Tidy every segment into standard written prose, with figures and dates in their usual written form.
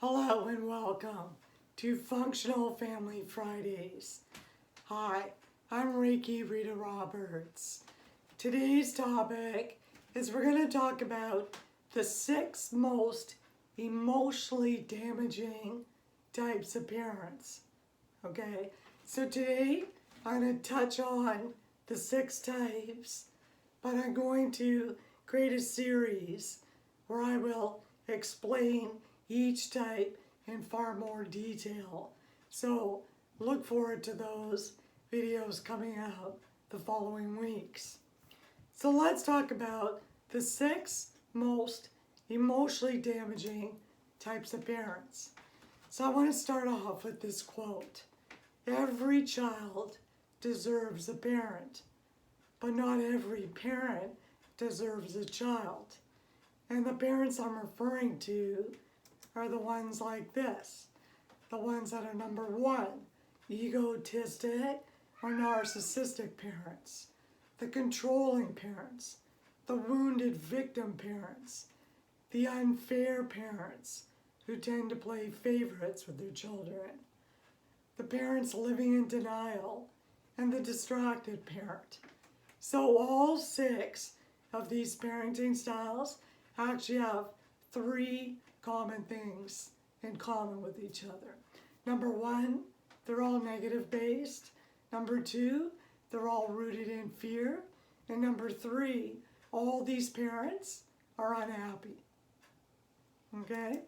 Hello and welcome to Functional Family Fridays. Hi, I'm Reiki Rita Roberts. Today's topic is we're going to talk about the 6 most emotionally damaging types of parents. Okay, so today I'm going to touch on the 6 types, but I'm going to create a series where I will explain each type in far more detail. So look forward to those videos coming out the following weeks. So let's talk about the 6 most emotionally damaging types of parents. So I want to start off with this quote. Every child deserves a parent, but not every parent deserves a child. And the parents I'm referring to are the ones like this. The ones that are number 1, egotistic or narcissistic parents, the controlling parents, the wounded victim parents, the unfair parents who tend to play favorites with their children, the parents living in denial, and the distracted parent. So all 6 of these parenting styles actually have 3 common things in common with each other. Number 1, they're all negative based. Number 2, they're all rooted in fear. And number 3, all these parents are unhappy. Okay?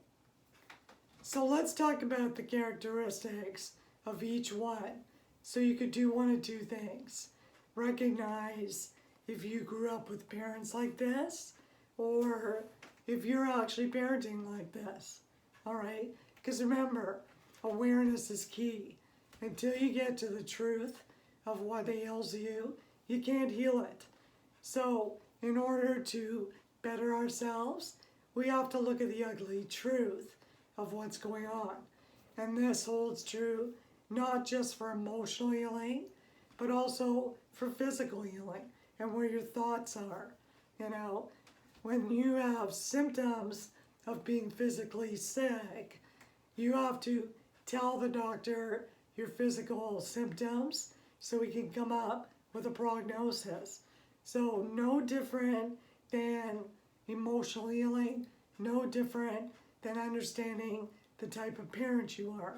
So let's talk about the characteristics of each one. So you could do one of 2 things. Recognize if you grew up with parents like this, or if you're actually parenting like this. All right? Because remember, awareness is key. Until you get to the truth of what ails you, you can't heal it. So, in order to better ourselves, we have to look at the ugly truth of what's going on. And this holds true not just for emotional healing, but also for physical healing and where your thoughts are. You know, when you have symptoms of being physically sick, you have to tell the doctor your physical symptoms so we can come up with a prognosis. So no different than emotional healing, no different than understanding the type of parent you are.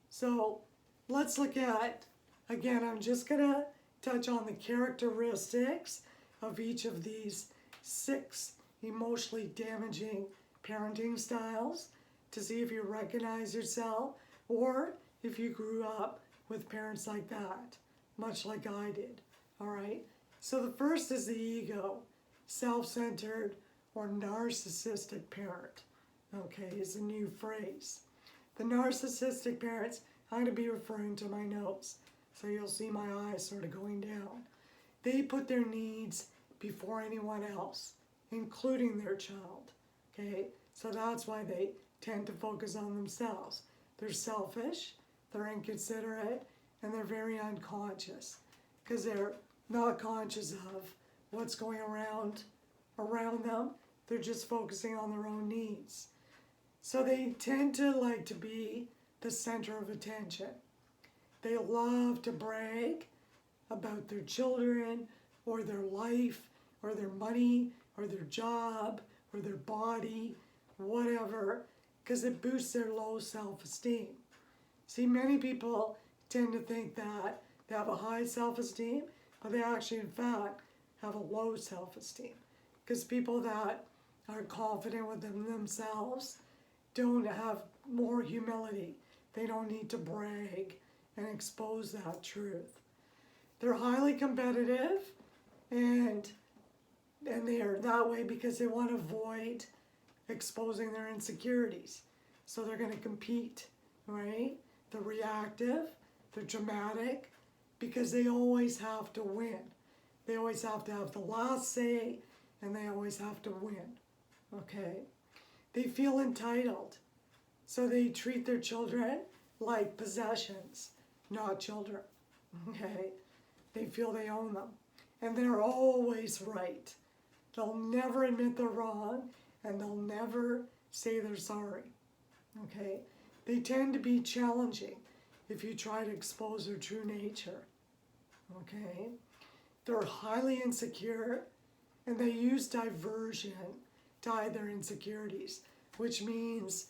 So let's look at, again, I'm just going to touch on the characteristics of each of these 6 emotionally damaging parenting styles to see if you recognize yourself or if you grew up with parents like that, much like I did. All right? So the first is the ego, self-centered or narcissistic parent. Okay, is a new phrase. The narcissistic parents, I'm going to be referring to my notes, so you'll see my eyes sort of going down. They put their needs before anyone else, including their child. Okay, so that's why they tend to focus on themselves. They're selfish, they're inconsiderate, and they're very unconscious because they're not conscious of what's going around them. They're just focusing on their own needs. So they tend to like to be the center of attention. They love to brag about their children or their life or their money or their job or their body, whatever, because it boosts their low self-esteem. See, many people tend to think that they have a high self-esteem, but they actually, in fact, have a low self-esteem. Because people that are confident with themselves don't have more humility. They don't need to brag and expose that truth. They're highly competitive, and they are that way because they want to avoid exposing their insecurities. So they're going to compete, right? They're reactive, they're dramatic, because they always have to win. They always have to have the last say, and they always have to win, okay? They feel entitled, so they treat their children like possessions, not children, okay? They feel they own them, and they're always right. They'll never admit they're wrong, and they'll never say they're sorry, Okay? They tend to be challenging if you try to expose their true nature. Okay? They're highly insecure and they use diversion to hide their insecurities, which means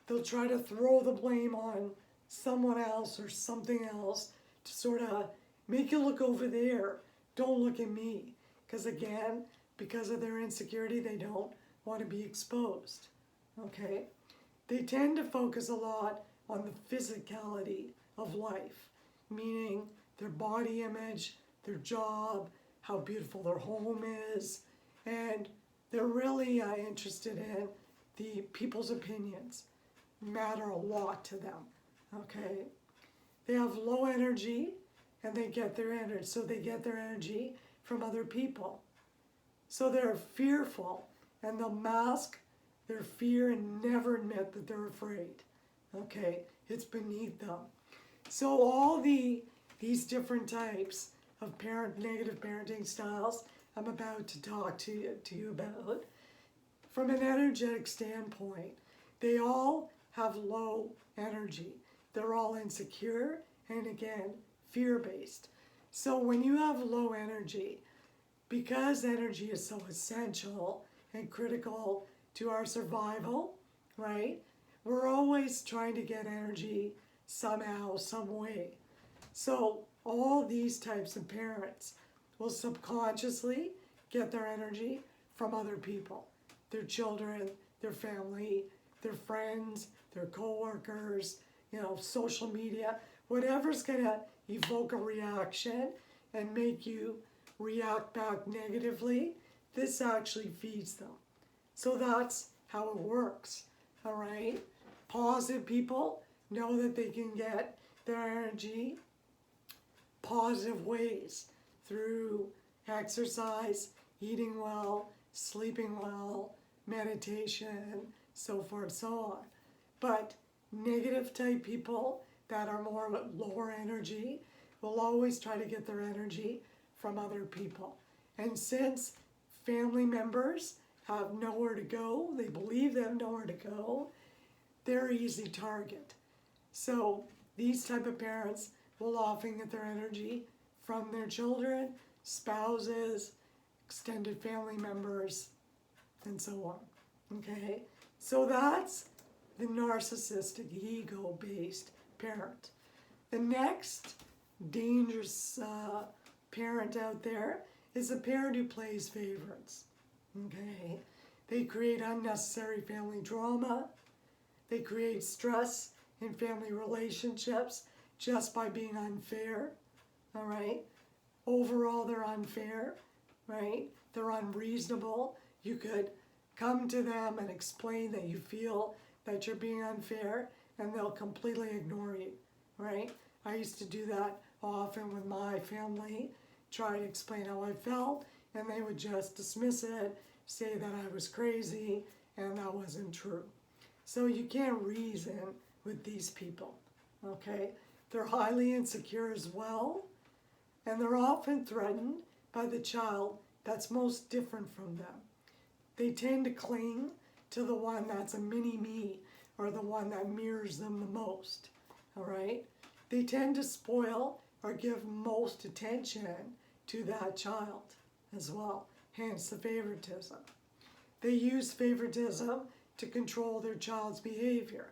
they'll try to throw the blame on someone else or something else to sort of make you look over there. Don't look at me. Because again, because of their insecurity, they don't want to be exposed. Okay? They tend to focus a lot on the physicality of life, meaning their body image, their job, how beautiful their home is, and they're really interested in the people's opinions. Matter a lot to them. Okay? They have low energy and they get their energy, so they get their energy from other people. So they're fearful and they'll mask their fear and never admit that they're afraid. Okay? It's beneath them. So all these different types of negative parenting styles I'm about to talk to you about, from an energetic standpoint, they all have low energy. They're all insecure and again, fear-based. So when you have low energy, because energy is so essential and critical to our survival, right? We're always trying to get energy somehow, some way. So all these types of parents will subconsciously get their energy from other people, their children, their family, their friends, their coworkers, social media, whatever's gonna evoke a reaction and make you react back negatively, this actually feeds them. So that's how it works, all right? Positive people know that they can get their energy positive ways through exercise, eating well, sleeping well, meditation, so forth, so on. But negative type people that are more lower energy will always try to get their energy from other people. And since family members have nowhere to go, they believe they have nowhere to go, they're an easy target. So these type of parents will often get their energy from their children, spouses, extended family members, and so on. Okay? So that's the narcissistic, ego-based parent. The next dangerous parent out there is a parent who plays favorites. Okay? They create unnecessary family drama. They create stress in family relationships just by being unfair. All right? Overall, they're unfair, right? They're unreasonable. You could come to them and explain that you feel that you're being unfair, and they'll completely ignore you, right? I used to do that often with my family, try to explain how I felt, and they would just dismiss it, say that I was crazy, and that wasn't true. So you can't reason with these people, okay? They're highly insecure as well, and they're often threatened by the child that's most different from them. They tend to cling to the one that's a mini-me or the one that mirrors them the most, all right? They tend to spoil or give most attention to that child as well, hence the favoritism. They use favoritism to control their child's behavior.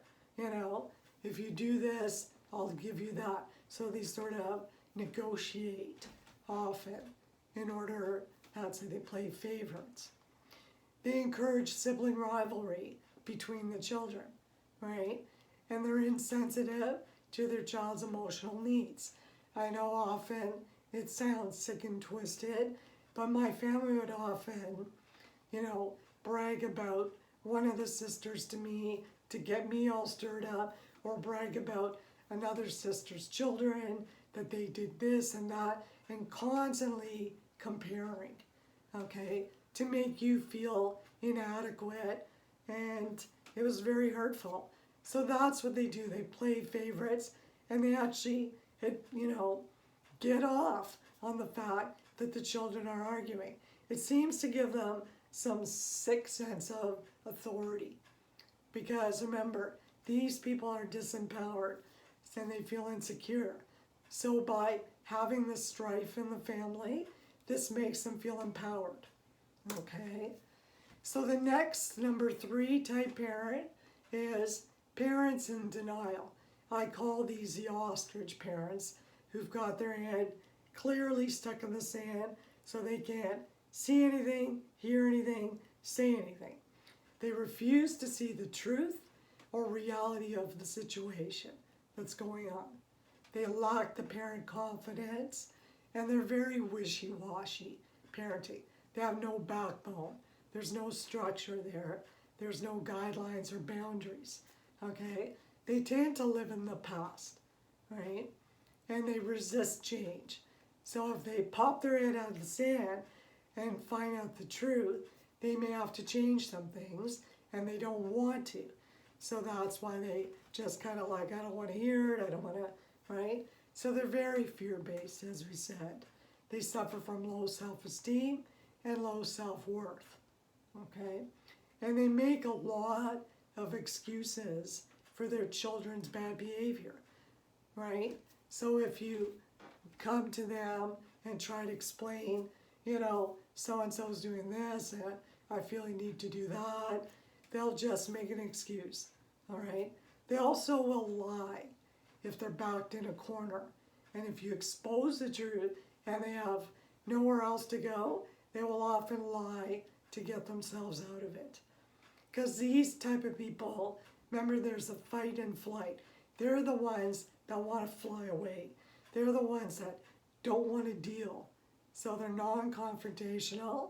If you do this, I'll give you that. So they sort of negotiate often in order, that's how they play favorites. They encourage sibling rivalry between the children, right? And they're insensitive to their child's emotional needs. I know often it sounds sick and twisted, but my family would often, brag about one of the sisters to me to get me all stirred up, or brag about another sister's children, that they did this and that, and constantly comparing, okay, to make you feel inadequate, and it was very hurtful. So that's what they do. They play favorites, and they actually, get off on the fact that the children are arguing. It seems to give them some sick sense of authority. Because remember, these people are disempowered and they feel insecure. So by having this strife in the family, this makes them feel empowered. Okay? So the next, number 3 type parent is parents in denial. I call these the ostrich parents who've got their head clearly stuck in the sand so they can't see anything, hear anything, say anything. They refuse to see the truth or reality of the situation that's going on. They lack the parent confidence and they're very wishy-washy parenting. They have no backbone. There's no structure there. There's no guidelines or boundaries. Okay? They tend to live in the past, right? And they resist change. So if they pop their head out of the sand and find out the truth, they may have to change some things and they don't want to. So that's why they just kind of like, I don't want to hear it, I don't want to, right? So they're very fear-based, as we said. They suffer from low self-esteem and low self-worth, okay? And they make a lot of excuses for their children's bad behavior, right? So if you come to them and try to explain, you know, so-and-so's doing this and I feel you need to do that, they'll just make an excuse, all right? They also will lie if they're backed in a corner. And if you expose the truth and they have nowhere else to go, they will often lie to get themselves out of it. Because these type of people, remember there's a fight and flight. They're the ones that want to fly away. They're the ones that don't want to deal. So they're non-confrontational,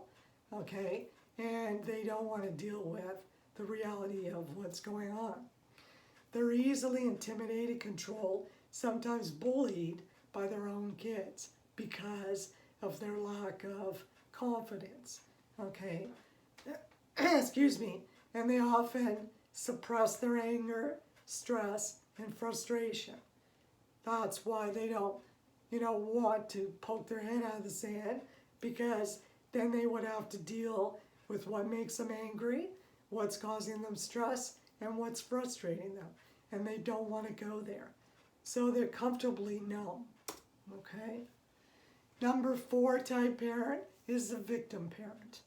okay? And they don't want to deal with the reality of what's going on. They're easily intimidated, controlled, sometimes bullied by their own kids because of their lack of confidence, okay? Excuse me. And they often suppress their anger, stress, and frustration. That's why they don't, want to poke their head out of the sand, because then they would have to deal with what makes them angry, what's causing them stress, and what's frustrating them. And they don't want to go there. So they're comfortably numb, okay? Number 4 type parent is the victim parent.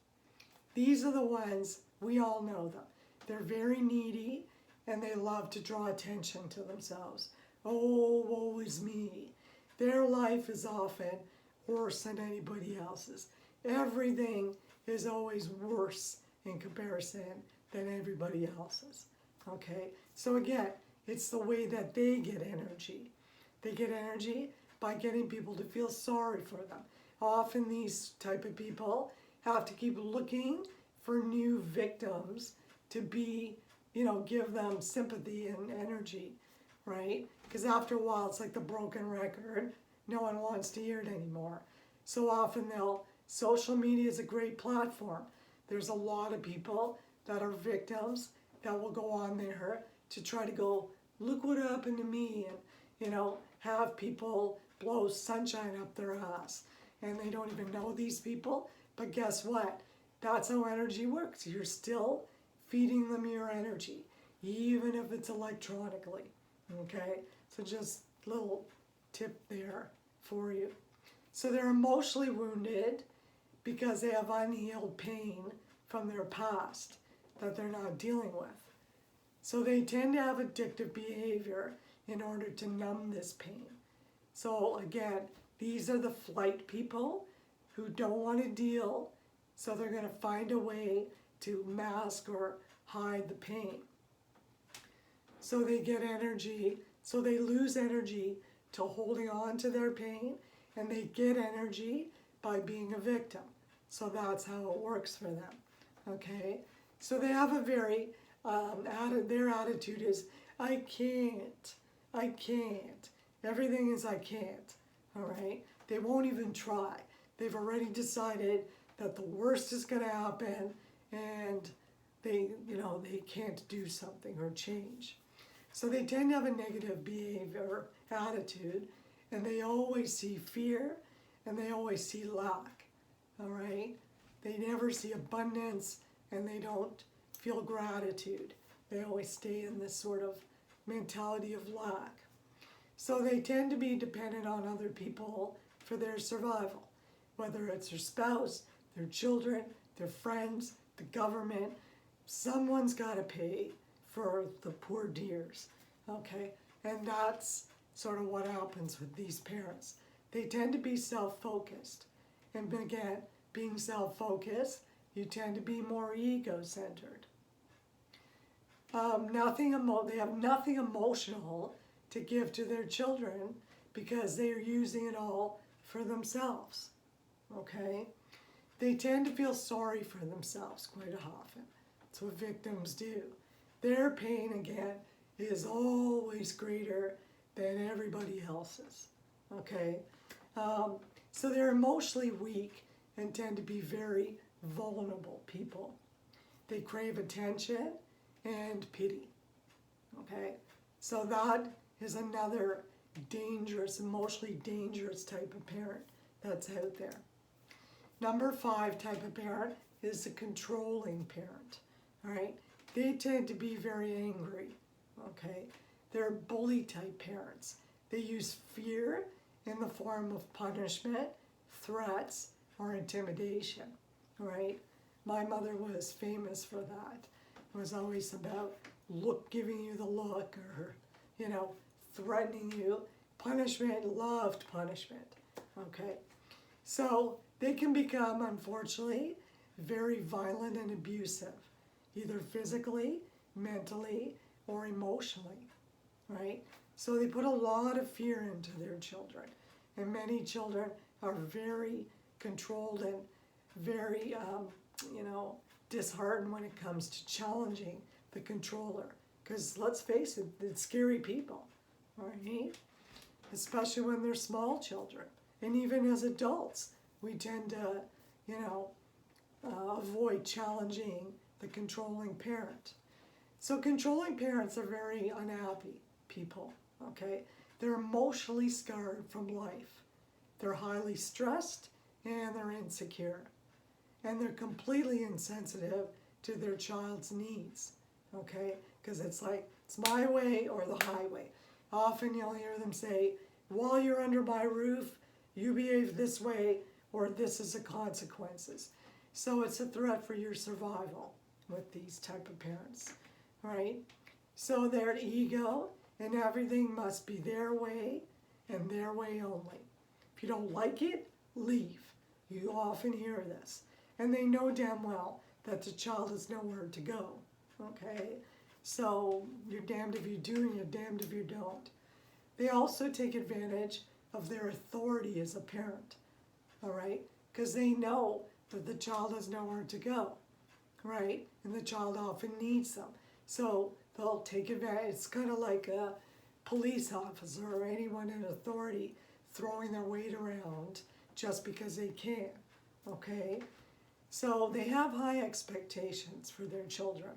These are the ones, we all know them. They're very needy and they love to draw attention to themselves. Oh, woe is me. Their life is often worse than anybody else's. Everything is always worse in comparison than everybody else's. Okay? So again, it's the way that they get energy. They get energy by getting people to feel sorry for them. Often these type of people have to keep looking for new victims to be, give them sympathy and energy, right? Because after a while, it's like the broken record. No one wants to hear it anymore. So often social media is a great platform. There's a lot of people that are victims that will go on there to try to go, look what happened to me, and, have people blow sunshine up their ass. And they don't even know these people, but guess what? That's how energy works. You're still feeding them your energy, even if it's electronically, okay? So just a little tip there for you. So they're emotionally wounded because they have unhealed pain from their past that they're not dealing with. So they tend to have addictive behavior in order to numb this pain. So again, these are the flight people who don't want to deal, so they're going to find a way to mask or hide the pain. So they get energy, so they lose energy to holding on to their pain, and they get energy by being a victim. So that's how it works for them, okay? So they have a very, their attitude is, I can't. Everything is I can't, all right? They won't even try. They've already decided that the worst is going to happen and they can't do something or change. So they tend to have a negative behavior, attitude, and they always see fear and they always see lack, all right? They never see abundance and they don't feel gratitude. They always stay in this sort of mentality of lack. So they tend to be dependent on other people for their survival, whether it's their spouse, their children, their friends, the government. Someone's got to pay for the poor dears, okay? And that's sort of what happens with these parents. They tend to be self-focused. And again, being self-focused, you tend to be more ego-centered. They have nothing emotional to give to their children because they are using it all for themselves, okay? They tend to feel sorry for themselves quite often. That's what victims do. Their pain, again, is always greater than everybody else's, okay? So they're emotionally weak and tend to be very vulnerable people. They crave attention and pity, okay? So that is another dangerous, emotionally dangerous type of parent that's out there. Number 5 type of parent is the controlling parent, all right? They tend to be very angry, okay? They're bully type parents. They use fear in the form of punishment, threats, or intimidation, right? My mother was famous for that. It was always about giving you the look or, threatening you. Punishment, loved punishment, okay? So they can become, unfortunately, very violent and abusive, either physically, mentally, or emotionally, right? So they put a lot of fear into their children. And many children are very controlled and very, disheartened when it comes to challenging the controller. Because let's face it, it's scary people, right? Especially when they're small children. And even as adults, we tend to, avoid challenging the controlling parent. So controlling parents are very unhappy people, okay? They're emotionally scarred from life. They're highly stressed and they're insecure. And they're completely insensitive to their child's needs, okay? Because it's like, it's my way or the highway. Often you'll hear them say, while you're under my roof, you behave this way or this is the consequences. So it's a threat for your survival with these type of parents, right? So their ego and everything must be their way and their way only. If you don't like it, leave. You often hear this. And they know damn well that the child has nowhere to go, okay? So you're damned if you do and you're damned if you don't. They also take advantage of their authority as a parent, all right? Because they know that the child has nowhere to go, right? And the child often needs them. So they'll take advantage. It's kind of like a police officer or anyone in authority throwing their weight around just because they can, okay? So they have high expectations for their children.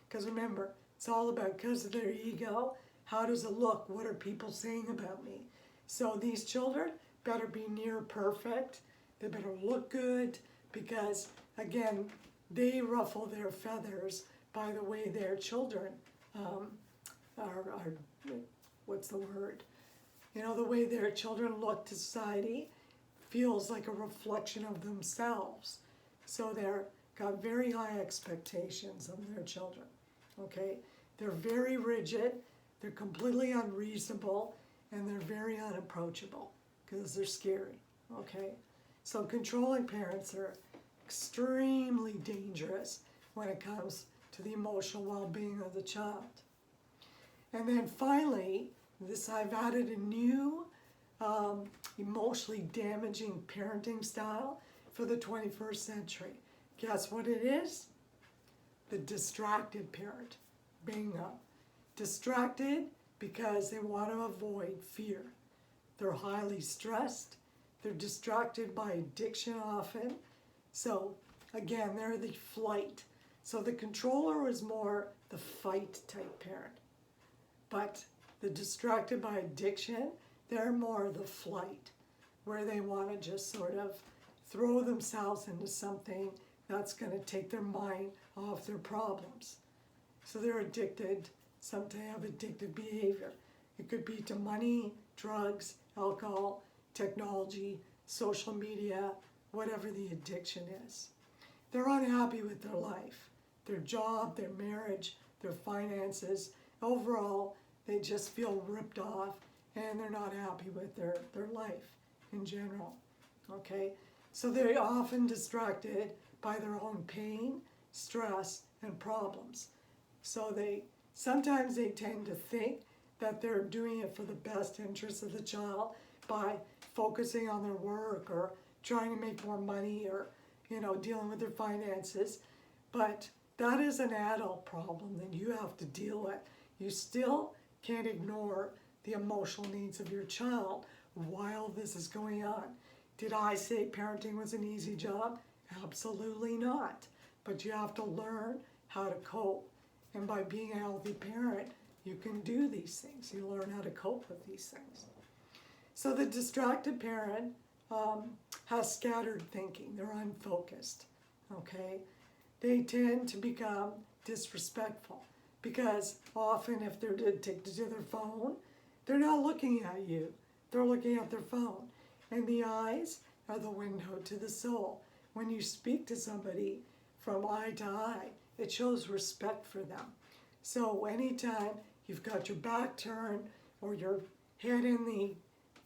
Because remember, it's all about, because of their ego, how does it look? What are people saying about me? So these children better be near perfect. They better look good because, again, they ruffle their feathers by the way their children are, what's the word? The way their children look to society feels like a reflection of themselves. So they're got very high expectations of their children, okay? They're very rigid, they're completely unreasonable, and they're very unapproachable because they're scary, okay? So controlling parents are extremely dangerous when it comes to the emotional well-being of the child. And then finally, I've added a new emotionally damaging parenting style for the 21st century. Guess what it is? The distracted parent. Bingo. Distracted because they want to avoid fear. They're highly stressed. They're distracted by addiction often. So again, they're the flight. So the controller is more the fight type parent. But the distracted by addiction, they're more the flight, where they want to just sort of throw themselves into something that's going to take their mind off their problems. So they're addicted some type of addictive behavior. It could be to money, drugs, alcohol, technology, social media, whatever the addiction is. They're unhappy with their life, their job, their marriage, their finances. Overall, they just feel ripped off and they're not happy with their life in general. Okay? So they're often distracted by their own pain, stress, and problems. So sometimes they tend to think that they're doing it for the best interest of the child by focusing on their work or trying to make more money or, dealing with their finances. But that is an adult problem that you have to deal with. You still can't ignore the emotional needs of your child while this is going on. Did I say parenting was an easy job? Absolutely not. But you have to learn how to cope. And by being a healthy parent, you can do these things. You learn how to cope with these things. So the distracted parent has scattered thinking. They're unfocused, okay? They tend to become disrespectful because often if they're addicted to their phone, they're not looking at you. They're looking at their phone. And the eyes are the window to the soul. When you speak to somebody from eye to eye, it shows respect for them. So anytime you've got your back turned or your head in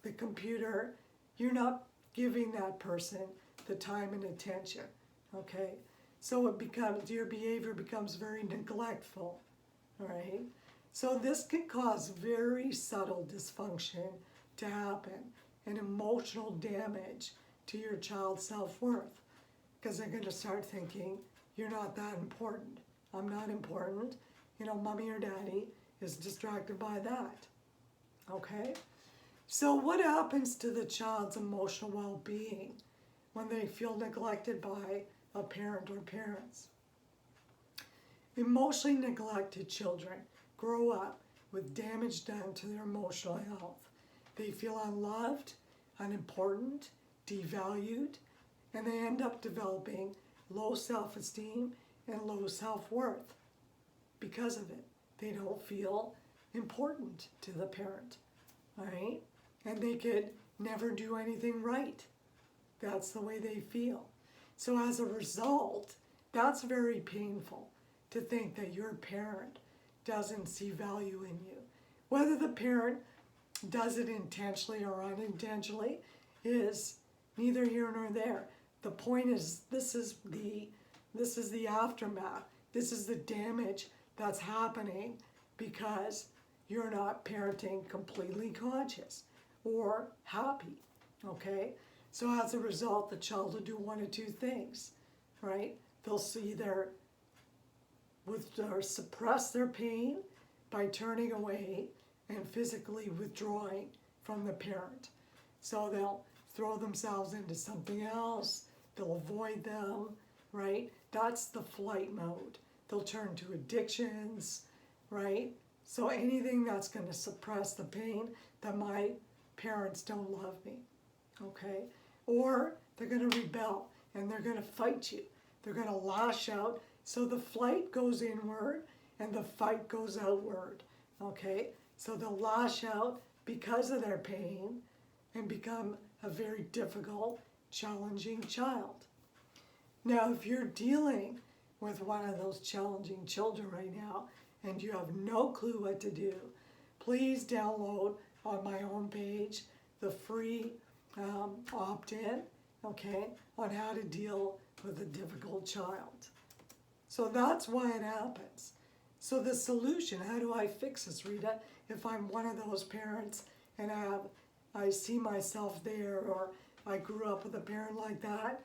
the computer, you're not giving that person the time and attention, okay? So your behavior becomes very neglectful, all right? So this can cause very subtle dysfunction to happen and emotional damage to your child's self-worth because they're going to start thinking, you're not that important. I'm not important. Mommy or daddy is distracted by that, okay? So what happens to the child's emotional well-being when they feel neglected by a parent or parents? Emotionally neglected children grow up with damage done to their emotional health. They feel unloved, unimportant, devalued, and they end up developing low self-esteem and low self-worth because of it. They don't feel important to the parent, all right? And they could never do anything right. That's the way they feel. So as a result, that's very painful to think that your parent doesn't see value in you. Whether the parent does it intentionally or unintentionally is neither here nor there. The point is, this is the aftermath. This is the damage that's happening because you're not parenting completely conscious or happy, okay? So as a result, the child will do one of two things, right? They'll either suppress their pain by turning away and physically withdrawing from the parent. So they'll throw themselves into something else, they'll avoid them, right? That's the flight mode. They'll turn to addictions, right? So anything that's going to suppress the pain that my parents don't love me, okay? Or they're going to rebel and they're going to fight you. They're going to lash out. So the flight goes inward and the fight goes outward, okay? So they'll lash out because of their pain and become a very difficult, challenging child. Now, if you're dealing with one of those challenging children right now and you have no clue what to do, please download on my homepage the free opt-in, okay, on how to deal with a difficult child. So that's why it happens. So the solution, how do I fix this, Rita, if I'm one of those parents and I see myself there or I grew up with a parent like that?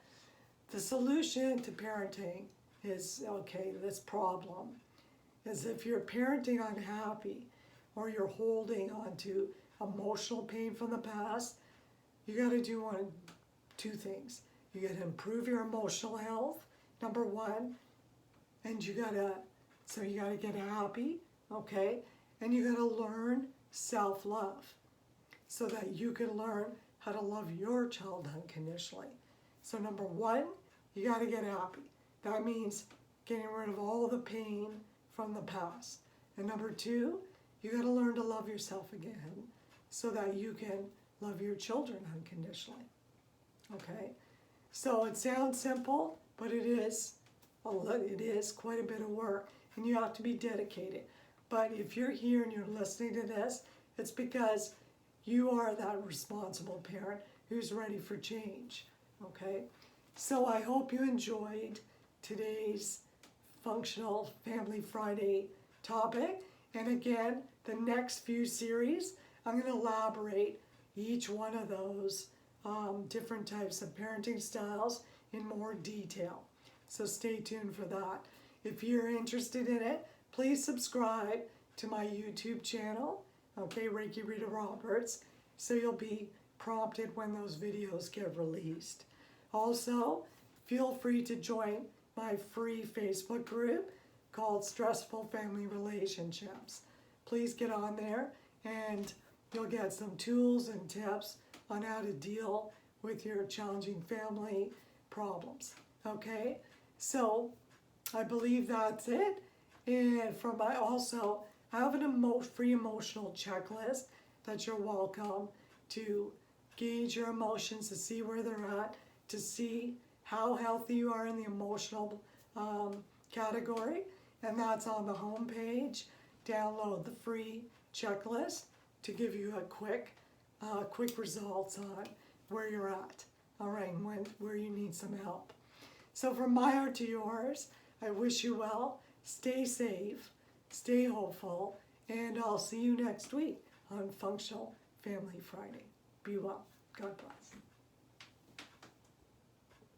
The solution to parenting is, okay, this problem is if you're parenting unhappy or you're holding on to emotional pain from the past, you got to do two things. You got to improve your emotional health, number one, and you got to get happy, okay? And you got to learn self-love so that you can learn how to love your child unconditionally. So number one, you got to get happy. That means getting rid of all the pain from the past. And number two, you got to learn to love yourself again so that you can love your children unconditionally. Okay? So it sounds simple, but it is quite a bit of work, and you have to be dedicated. But if you're here and you're listening to this, it's because you are that responsible parent who's ready for change. Okay? So I hope you enjoyed today's Functional Family Friday topic. And again, the next few series, I'm going to elaborate each one of those different types of parenting styles in more detail. So stay tuned for that. If you're interested in it, please subscribe to my YouTube channel, okay, Reiki Rita Roberts, so you'll be prompted when those videos get released. Also, feel free to join my free Facebook group called Stressful Family Relationships. Please get on there and you'll get some tools and tips on how to deal with your challenging family problems. Okay? So I believe that's it. And I have a free emotional checklist that you're welcome to gauge your emotions, to see where they're at, to see how healthy you are in the emotional category. And that's on the home page. Download the free checklist to give you a quick results on where you're at, all right, and where you need some help. So from my heart to yours, I wish you well, stay safe, stay hopeful, and I'll see you next week on Functional Family Friday. Be well. God bless.